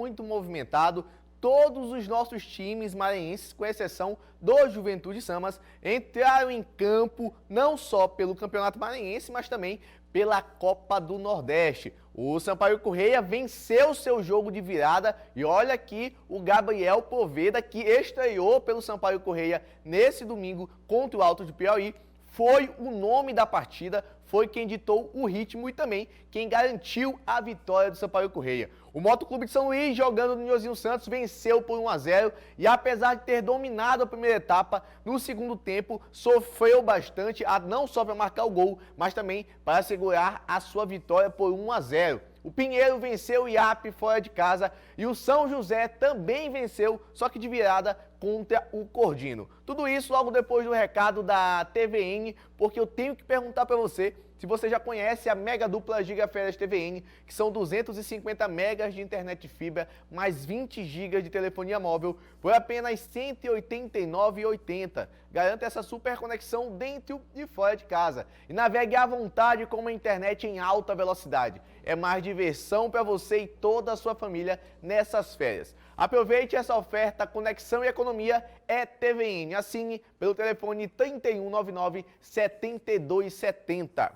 muito movimentado. Todos os nossos times maranhenses, com exceção do Juventude Samas, entraram em campo não só pelo Campeonato Maranhense, mas também pela Copa do Nordeste. O Sampaio Corrêa venceu seu jogo de virada e olha aqui o Gabriel Poveda, que estreou pelo Sampaio Corrêa nesse domingo contra o Altos de Piauí, foi o nome da partida, foi quem ditou o ritmo e também quem garantiu a vitória do Sampaio Corrêa. O Motoclube de São Luís, jogando no Nhozinho Santos, venceu por 1-0 e apesar de ter dominado a primeira etapa, no segundo tempo sofreu bastante, não só para marcar o gol, mas também para segurar a sua vitória por 1-0. O Pinheiro venceu o IAP fora de casa e o São José também venceu, só que de virada contra o Cordino. Tudo isso logo depois do recado da TVN, porque eu tenho que perguntar para você se você já conhece a mega dupla Gigaférias TVN, que são 250 megas de internet de fibra, mais 20 gigas de telefonia móvel, por apenas R$ 189,80. Garanta essa super conexão dentro e fora de casa. E navegue à vontade com uma internet em alta velocidade. É mais diversão para você e toda a sua família nessas férias. Aproveite essa oferta, conexão e economia é TVN. Assine pelo telefone 3199-7270.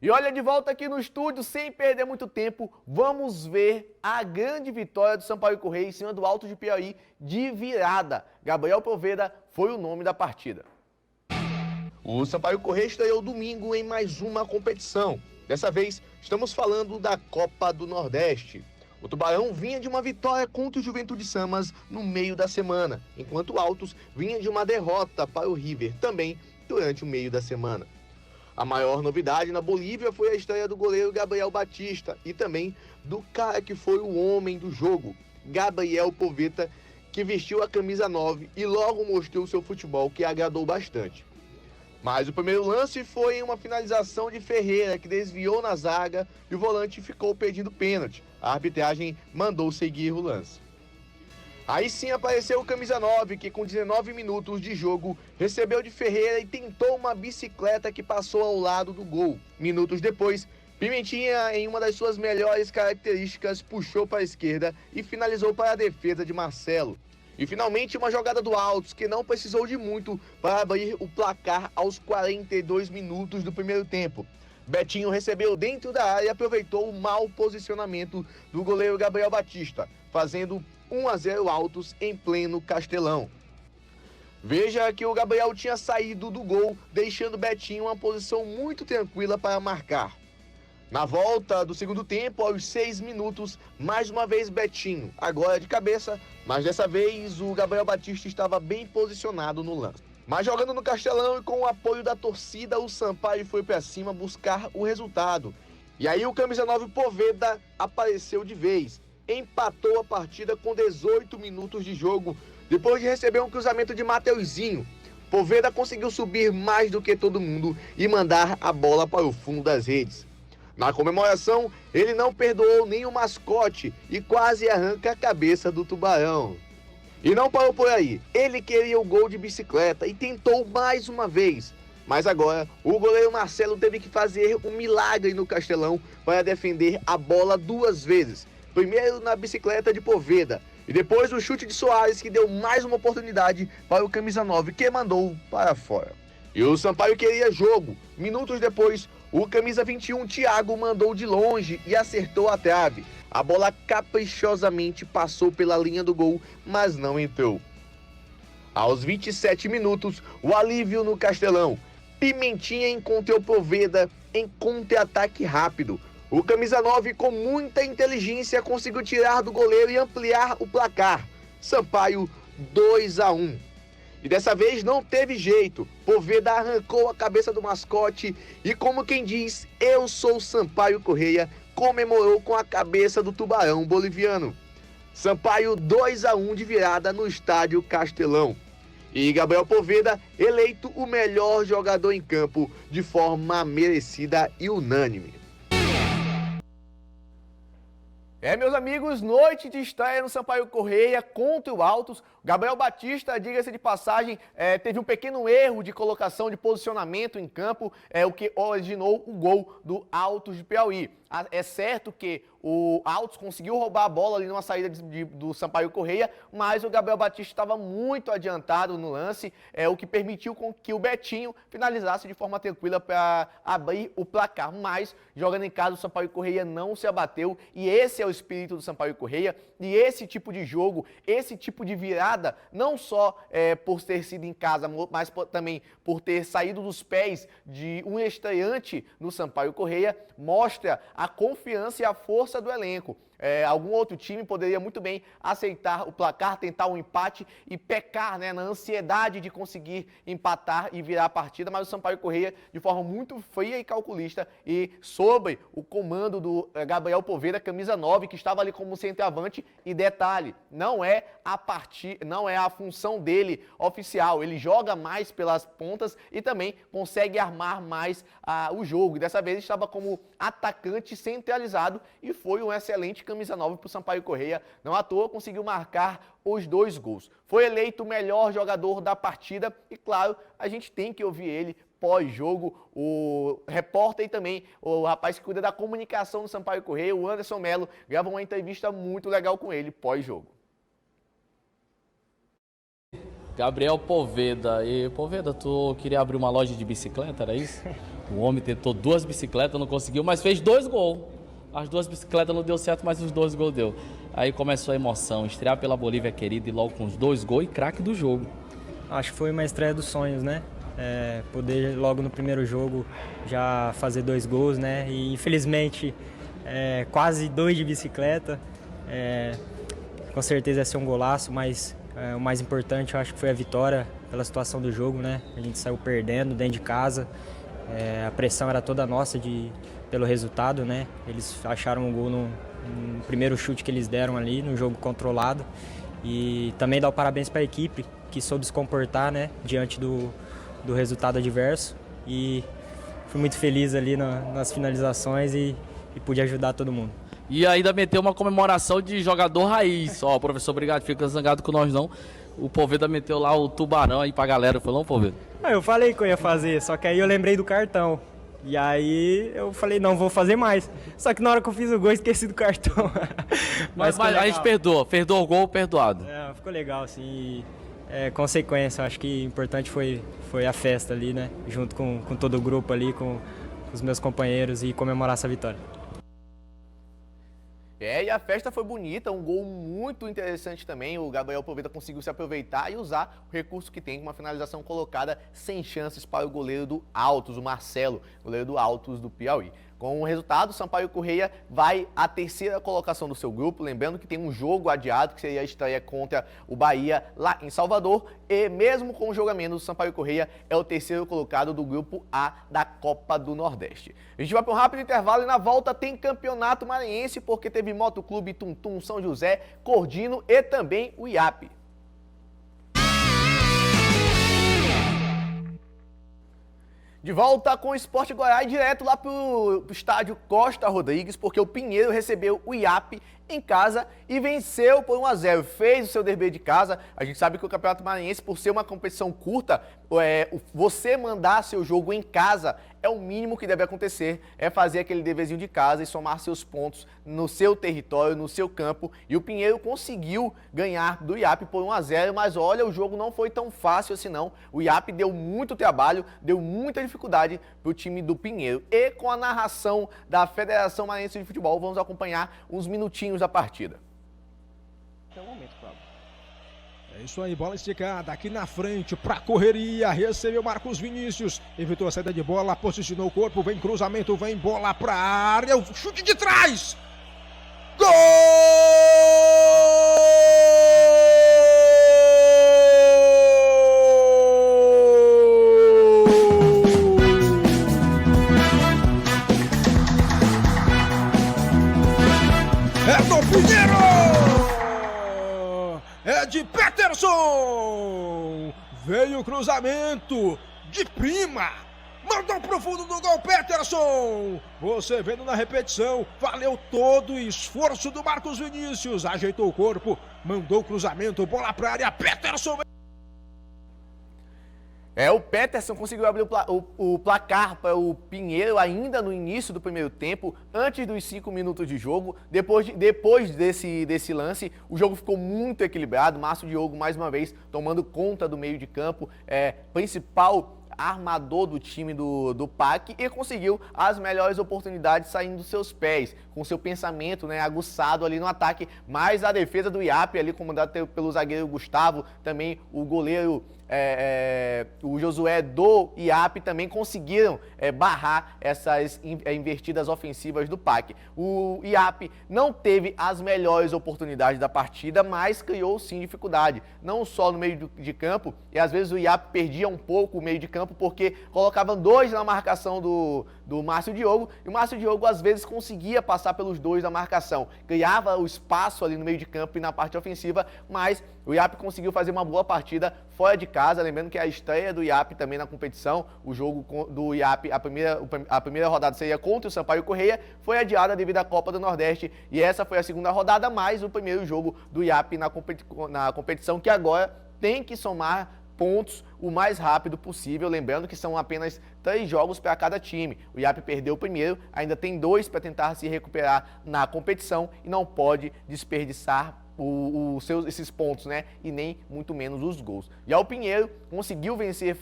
E olha, de volta aqui no estúdio, sem perder muito tempo, vamos ver a grande vitória do Sampaio Corrêa em cima do Altos de Piauí de virada. Gabriel Poveda foi o nome da partida. O Sampaio Corrêa estreou domingo em mais uma competição. Dessa vez, estamos falando da Copa do Nordeste. O Tubarão vinha de uma vitória contra o Juventude Samas no meio da semana, enquanto o Altos vinha de uma derrota para o River, também durante o meio da semana. A maior novidade na Bolívia foi a estreia do goleiro Gabriel Batista e também do cara que foi o homem do jogo, Gabriel Poveda, que vestiu a camisa 9 e logo mostrou seu futebol, que agradou bastante. Mas o primeiro lance foi uma finalização de Ferreira, que desviou na zaga e o volante ficou pedindo pênalti. A arbitragem mandou seguir o lance. Aí sim apareceu o camisa 9, que com 19 minutos de jogo recebeu de Ferreira e tentou uma bicicleta que passou ao lado do gol. Minutos depois, Pimentinha, em uma das suas melhores características, puxou para a esquerda e finalizou para a defesa de Marcelo. E finalmente uma jogada do Altos, que não precisou de muito para abrir o placar aos 42 minutos do primeiro tempo. Betinho recebeu dentro da área e aproveitou o mau posicionamento do goleiro Gabriel Batista, fazendo 1-0 Altos em pleno Castelão. Veja que o Gabriel tinha saído do gol, deixando Betinho em uma posição muito tranquila para marcar. Na volta do segundo tempo, aos 6 minutos, mais uma vez Betinho, agora de cabeça, mas dessa vez o Gabriel Batista estava bem posicionado no lance. Mas jogando no Castelão e com o apoio da torcida, o Sampaio foi para cima buscar o resultado. E aí o camisa 9 Poveda apareceu de vez. Empatou a partida com 18 minutos de jogo, depois de receber um cruzamento de Mateuzinho. Poveda conseguiu subir mais do que todo mundo e mandar a bola para o fundo das redes. Na comemoração, ele não perdoou nem o mascote e quase arranca a cabeça do Tubarão. E não parou por aí, ele queria o gol de bicicleta e tentou mais uma vez. Mas agora, o goleiro Marcelo teve que fazer um milagre no Castelão para defender a bola 2 vezes. Primeiro na bicicleta de Poveda e depois o chute de Soares, que deu mais uma oportunidade para o camisa 9, que mandou para fora. E o Sampaio queria jogo. Minutos depois, o camisa 21, Thiago, mandou de longe e acertou a trave. A bola caprichosamente passou pela linha do gol, mas não entrou. Aos 27 minutos, o alívio no Castelão. Pimentinha encontrou Poveda em contra-ataque rápido. O camisa 9, com muita inteligência, conseguiu tirar do goleiro e ampliar o placar. Sampaio 2-1. E dessa vez não teve jeito. Poveda arrancou a cabeça do mascote e, como quem diz, eu sou Sampaio Corrêa, comemorou com a cabeça do Tubarão boliviano. Sampaio 2-1 de virada no estádio Castelão. E Gabriel Poveda eleito o melhor jogador em campo de forma merecida e unânime. Meus amigos, noite de estreia no Sampaio Corrêa contra o Altos. Gabriel Batista, diga-se de passagem, teve um pequeno erro de colocação de posicionamento em campo, o que originou o gol do Altos de Piauí. É certo que o Altos conseguiu roubar a bola ali numa saída do Sampaio Corrêa, mas o Gabriel Batista estava muito adiantado no lance, o que permitiu com que o Betinho finalizasse de forma tranquila para abrir o placar. Mas, jogando em casa, o Sampaio Corrêa não se abateu, e esse é o espírito do Sampaio Corrêa, e esse tipo de jogo, esse tipo de virada, não só por ter sido em casa, mas também por ter saído dos pés de um estreante no Sampaio Corrêa, mostra a confiança e a força do elenco. Algum outro time poderia muito bem aceitar o placar, tentar um empate e pecar, né, na ansiedade de conseguir empatar e virar a partida, mas o Sampaio Corrêa, de forma muito fria e calculista, e sob o comando do Gabriel Poveda, camisa 9, que estava ali como centroavante, e detalhe, não é a função dele oficial, ele joga mais pelas pontas e também consegue armar mais o jogo, e dessa vez estava como atacante centralizado e foi um excelente camisa 9 para o Sampaio Corrêa, não à toa conseguiu marcar os 2 gols. Foi eleito o melhor jogador da partida e, claro, a gente tem que ouvir ele pós-jogo, o repórter e também o rapaz que cuida da comunicação do Sampaio Corrêa, o Anderson Melo, gravou uma entrevista muito legal com ele pós-jogo. Gabriel Poveda. E, Poveda, tu queria abrir uma loja de bicicleta, era isso? O homem tentou 2 bicicletas, não conseguiu, mas fez 2 gols. As 2 bicicletas não deu certo, mas os 2 gols deu. Aí começou a emoção, estrear pela Bolívia querida e logo com os 2 gols e craque do jogo. Acho que foi uma estreia dos sonhos, né? Poder logo no primeiro jogo já fazer 2 gols, né? E infelizmente quase 2 de bicicleta. Com certeza ia ser um golaço, mas o mais importante eu acho que foi a vitória pela situação do jogo, né? A gente saiu perdendo dentro de casa, a pressão era toda nossa pelo resultado, né? Eles acharam um gol no primeiro chute que eles deram ali, no jogo controlado. E também dar o parabéns para a equipe, que soube se comportar, né? Diante do resultado adverso. E fui muito feliz ali nas finalizações e pude ajudar todo mundo. E ainda meteu uma comemoração de jogador raiz. Ó, professor, obrigado, fica zangado com nós não. O Poveda meteu lá o tubarão aí pra galera, foi não, Poveda? Eu falei que eu ia fazer, só que aí eu lembrei do cartão. E aí eu falei, não, vou fazer mais. Só que na hora que eu fiz o gol, esqueci do cartão. Mas a gente perdoa o gol, perdoado. Ficou legal, assim, consequência. Acho que importante foi a festa ali, né? Junto com todo o grupo ali, com os meus companheiros e comemorar essa vitória. E a festa foi bonita, um gol muito interessante também. O Gabriel Poveda conseguiu se aproveitar e usar o recurso que tem, uma finalização colocada sem chances para o goleiro do Altos, o Marcelo, goleiro do Altos do Piauí. Com o resultado, o Sampaio Corrêa vai à 3ª colocação do seu grupo, lembrando que tem um jogo adiado, que seria a estreia contra o Bahia lá em Salvador, e mesmo com o jogo a menos, o Sampaio Corrêa é o 3º colocado do grupo A da Copa do Nordeste. A gente vai para um rápido intervalo e na volta tem Campeonato Maranhense, porque teve Motoclube Tum-Tum São José, Cordino e também o IAP. De volta com o Esporte Goiás, direto lá pro estádio Costa Rodrigues, porque o Pinheiro recebeu o IAP em casa e venceu por 1-0. Fez o seu dever de casa. A gente sabe que o Campeonato Maranhense, por ser uma competição curta, você mandar seu jogo em casa é o mínimo que deve acontecer, é fazer aquele deverzinho de casa e somar seus pontos no seu território, no seu campo. E o Pinheiro conseguiu ganhar do IAP por 1-0, mas olha, o jogo não foi tão fácil assim não. O IAP deu muito trabalho, deu muita dificuldade para o time do Pinheiro. E com a narração da Federação Maranhense de Futebol, vamos acompanhar uns minutinhos da partida. É isso aí, bola esticada aqui na frente para correria, recebeu Marcos Vinícius, evitou a saída de bola, posicionou o corpo, vem cruzamento, vem bola para a área, o chute de trás, gol! É do Pinheiro! É de Peterson! Veio o cruzamento de prima! Mandou pro fundo do gol, Peterson! Você vendo na repetição, valeu todo o esforço do Marcos Vinícius. Ajeitou o corpo, mandou o cruzamento, bola pra área, Peterson! O Peterson conseguiu abrir o placar para o Pinheiro ainda no início do primeiro tempo, antes dos 5 minutos de jogo. Depois desse lance, o jogo ficou muito equilibrado. Márcio Diogo, mais uma vez, tomando conta do meio de campo, principal armador do time do PAC, e conseguiu as melhores oportunidades saindo dos seus pés, com seu pensamento, né, aguçado ali no ataque, mas a defesa do IAP ali, comandado pelo zagueiro Gustavo, também o goleiro o Josué do IAP também conseguiram barrar essas invertidas ofensivas do PAC. O IAP não teve as melhores oportunidades da partida, mas criou sim dificuldade, não só no meio de campo, e às vezes o IAP perdia um pouco o meio de campo porque colocavam 2 na marcação do Márcio Diogo, e o Márcio Diogo às vezes conseguia passar pelos 2 da marcação, criava o espaço ali no meio de campo e na parte ofensiva, mas o IAP conseguiu fazer uma boa partida fora de casa, lembrando que a estreia do IAP também na competição, o jogo do IAP, a primeira rodada seria contra o Sampaio Corrêa, foi adiada devido à Copa do Nordeste, e essa foi a segunda rodada, mais o primeiro jogo do IAP na competição, que agora tem que somar pontos o mais rápido possível, lembrando que são apenas 3 jogos para cada time. O IAP perdeu o primeiro, ainda tem 2 para tentar se recuperar na competição e não pode desperdiçar esses pontos, né? E nem muito menos os gols. Já o Pinheiro conseguiu vencer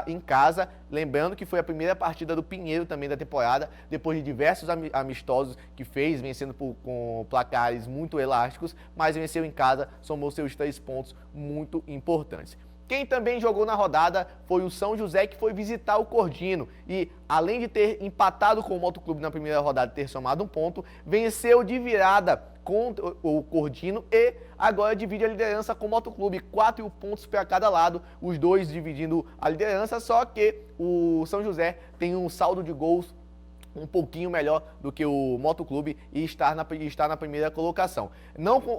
em casa, lembrando que foi a primeira partida do Pinheiro também da temporada, depois de diversos amistosos que fez, vencendo com placares muito elásticos, mas venceu em casa, somou seus 3 pontos muito importantes. Quem também jogou na rodada foi o São José, que foi visitar o Cordino e, além de ter empatado com o Motoclube na primeira rodada e ter somado 1 ponto, venceu de virada contra o Cordino e agora divide a liderança com o Motoclube, 4 pontos para cada lado, os dois dividindo a liderança, só que o São José tem um saldo de gols um pouquinho melhor do que o Motoclube e está na primeira colocação.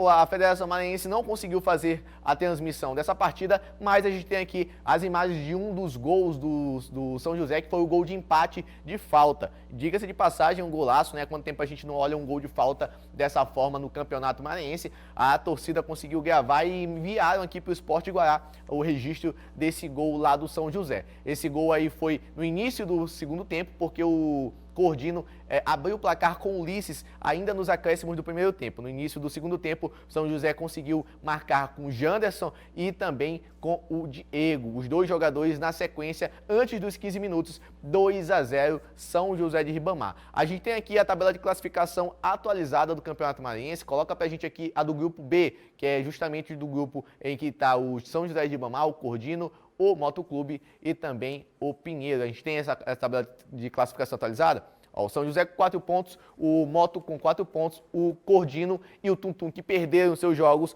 A Federação Maranhense não conseguiu fazer a transmissão dessa partida, mas a gente tem aqui as imagens de um dos gols do São José, que foi o gol de empate de falta. Diga-se de passagem, um golaço, né? Quanto tempo a gente não olha um gol de falta dessa forma no Campeonato Maranhense. A torcida conseguiu gravar e enviaram aqui para o Sport Guará o registro desse gol lá do São José. Esse gol aí foi no início do segundo tempo, porque o Cordino abriu o placar com Ulisses ainda nos acréscimos do primeiro tempo. No início do segundo tempo, São José conseguiu marcar com o Janderson e também com o Diego. Os 2 jogadores na sequência, antes dos 15 minutos, 2-0, São José de Ribamar. A gente tem aqui a tabela de classificação atualizada do Campeonato Maranhense. Coloca pra gente aqui a do grupo B, que é justamente do grupo em que está o São José de Ribamar, o Cordino, o Motoclube e também o Pinheiro. A gente tem essa tabela de classificação atualizada. O São José com 4 pontos, o Moto com 4 pontos, o Cordino e o Tuntum, que perderam seus jogos,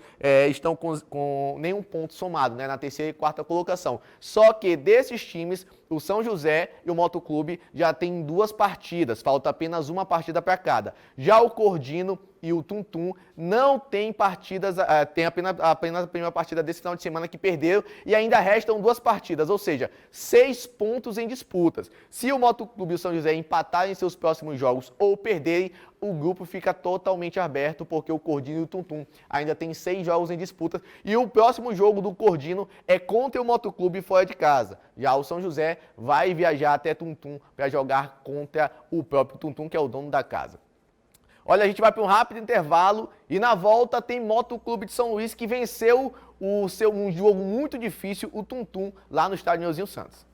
estão com nenhum ponto somado, né, na terceira e quarta colocação. Só que desses times, o São José e o Motoclube já tem 2 partidas, falta apenas uma partida para cada. Já o Cordino e o Tuntum não tem partidas, tem apenas a primeira partida desse final de semana que perderam e ainda restam 2 partidas, ou seja, 6 pontos em disputas. Se o Motoclube e o São José empatarem seus próximos jogos ou perderem, o grupo fica totalmente aberto, porque o Cordino e o Tuntum ainda tem 6 jogos em disputa e o próximo jogo do Cordino é contra o Motoclube fora de casa. Já o São José vai viajar até Tuntum para jogar contra o próprio Tuntum, que é o dono da casa. Olha, a gente vai para um rápido intervalo e na volta tem Motoclube de São Luís, que venceu um jogo muito difícil, o Tuntum, lá no estádio Neuzinho Santos.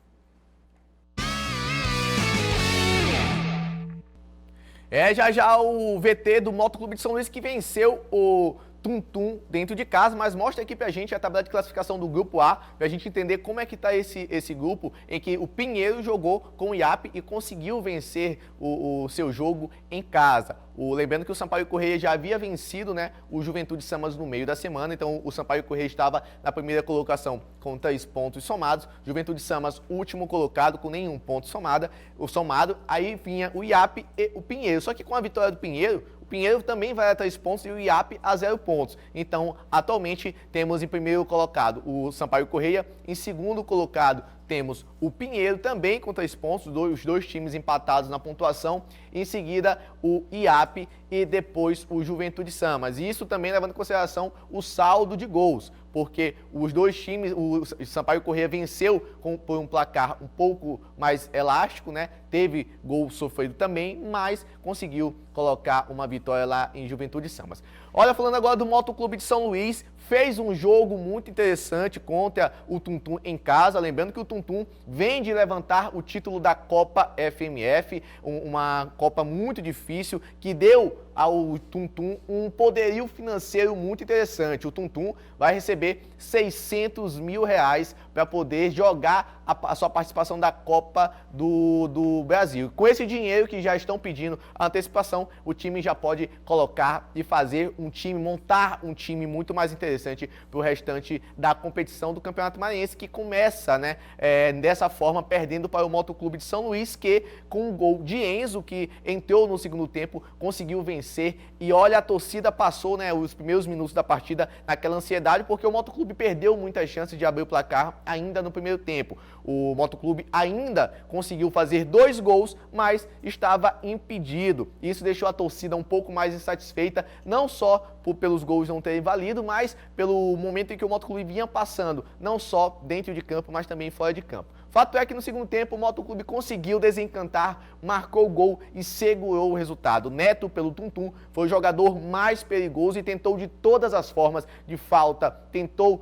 Já o VT do Motoclube de São Luís, que venceu o Tuntum dentro de casa, mas mostra aqui pra gente a tabela de classificação do grupo A, pra gente entender como é que tá esse grupo, em que o Pinheiro jogou com o IAP e conseguiu vencer o seu jogo em casa. Lembrando que o Sampaio Corrêa já havia vencido, né, o Juventude Samas no meio da semana, então o Sampaio Corrêa estava na primeira colocação com 3 pontos somados, Juventude Samas último colocado com nenhum ponto somado, aí vinha o IAP e o Pinheiro, só que com a vitória do Pinheiro, o Pinheiro também vai a 3 pontos e o IAP a 0 pontos. Então, atualmente, temos em primeiro colocado o Sampaio Corrêa, em segundo colocado temos o Pinheiro também com 3 pontos, os dois times empatados na pontuação. Em seguida, o IAP e depois o Juventude Samas. E isso também levando em consideração o saldo de gols, porque os dois times, o Sampaio Corrêa venceu por um placar um pouco mais elástico, né? Teve gol sofrido também, mas conseguiu colocar uma vitória lá em Juventude Samas. Olha, falando agora do Motoclube de São Luís, fez um jogo muito interessante contra o Tuntum em casa. Lembrando que o Tuntum vem de levantar o título da Copa FMF, uma Copa muito difícil que deu ao Tuntum um poderio financeiro muito interessante. O Tuntum vai receber R$600 mil para poder jogar a sua participação da Copa do Brasil. Com esse dinheiro que já estão pedindo a antecipação, o time já pode colocar e fazer um time, montar um time muito mais interessante para o restante da competição do Campeonato Maranhense, que começa, né, dessa forma, perdendo para o Motoclube de São Luís, que com um gol de Enzo, que entrou no segundo tempo, conseguiu vencer. E olha, a torcida passou, né, os primeiros minutos da partida naquela ansiedade, porque o Motoclube perdeu muitas chances de abrir o placar ainda no primeiro tempo. O Motoclube ainda conseguiu fazer 2 gols, mas estava impedido. Isso deixou a torcida um pouco mais insatisfeita, não só pelos gols não terem valido, mas pelo momento em que o Motoclube vinha passando, não só dentro de campo, mas também fora de campo. Fato é que no segundo tempo o Motoclube conseguiu desencantar, marcou o gol e segurou o resultado. Neto, pelo Tuntum, foi o jogador mais perigoso e tentou de todas as formas, de falta, tentou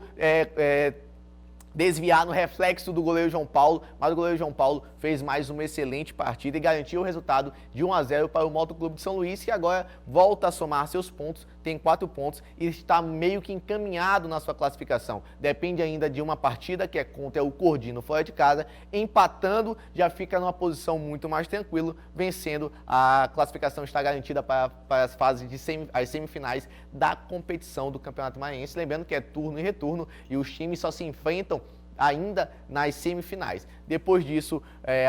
desviar no reflexo do goleiro João Paulo, mas o goleiro João Paulo fez mais uma excelente partida e garantiu o resultado de 1-0 para o Motoclube de São Luís, que agora volta a somar seus pontos, tem 4 pontos e está meio que encaminhado na sua classificação. Depende ainda de uma partida, que é contra o Cordino fora de casa, empatando, já fica numa posição muito mais tranquila, vencendo, a classificação está garantida para as fases de as semifinais da competição do Campeonato Maranhense. Lembrando que é turno e retorno e os times só se enfrentam ainda nas semifinais. Depois disso,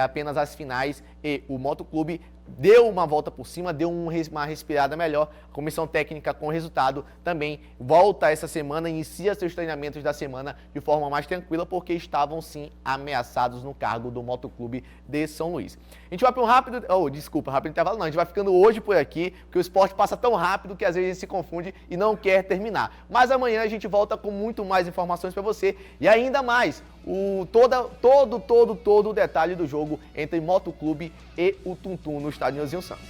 apenas as finais, e o Motoclube deu uma volta por cima, deu uma respirada melhor. A comissão técnica, com o resultado, também volta essa semana, inicia seus treinamentos da semana de forma mais tranquila, porque estavam sim ameaçados no cargo do Motoclube de São Luís. A gente vai para um rápido intervalo não, a gente vai ficando hoje por aqui, porque o esporte passa tão rápido que às vezes a gente se confunde e não quer terminar. Mas amanhã a gente volta com muito mais informações para você e ainda mais todo o detalhe do jogo entre Motoclube e o Tuntum no estádio Nilzinho Santos.